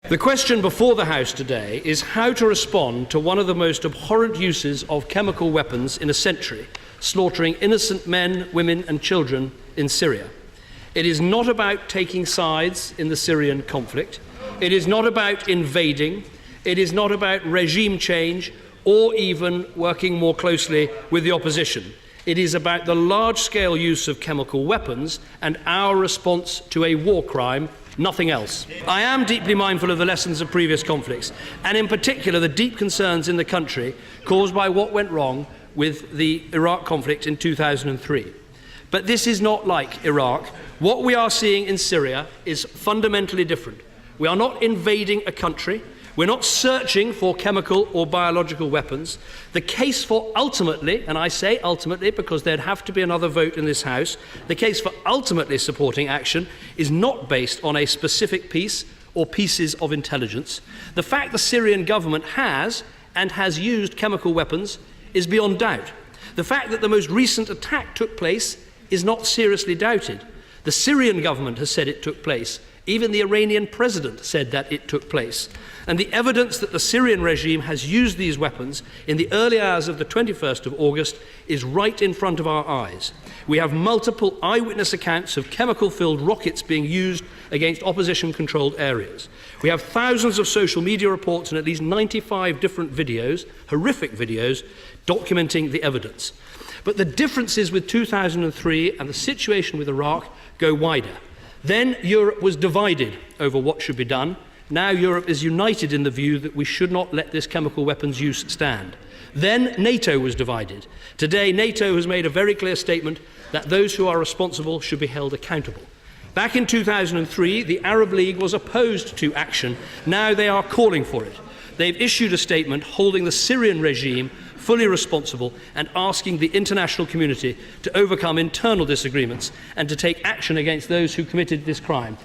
The question before the House today is how to respond to one of the most abhorrent uses of chemical weapons in a century, slaughtering innocent men, women and children in Syria. It is not about taking sides in the Syrian conflict. It is not about invading. It is not about regime change or even working more closely with the opposition. It is about the large-scale use of chemical weapons and our response to a war crime, nothing else. I am deeply mindful of the lessons of previous conflicts, and in particular the deep concerns in the country caused by what went wrong with the Iraq conflict in 2003. But this is not like Iraq. What we are seeing in Syria is fundamentally different. We are not invading a country. We're not searching for chemical or biological weapons. The case for ultimately, and I say ultimately because there'd have to be another vote in this House, the case for ultimately supporting action is not based on a specific piece or pieces of intelligence. The fact the Syrian government has and has used chemical weapons is beyond doubt. The fact that the most recent attack took place is not seriously doubted. The Syrian government has said it took place. Even the Iranian president said that it took place. And the evidence that the Syrian regime has used these weapons in the early hours of the 21st of August is right in front of our eyes. We have multiple eyewitness accounts of chemical-filled rockets being used against opposition-controlled areas. We have thousands of social media reports and at least 95 different videos, horrific videos, documenting the evidence. But the differences with 2003 and the situation with Iraq go wider. Then Europe was divided over what should be done. Now Europe is united in the view that we should not let this chemical weapons use stand. Then NATO was divided. Today NATO has made a very clear statement that those who are responsible should be held accountable. Back in 2003, the Arab League was opposed to action. Now they are calling for it. They've issued a statement holding the Syrian regime fully responsible and asking the international community to overcome internal disagreements and to take action against those who committed this crime.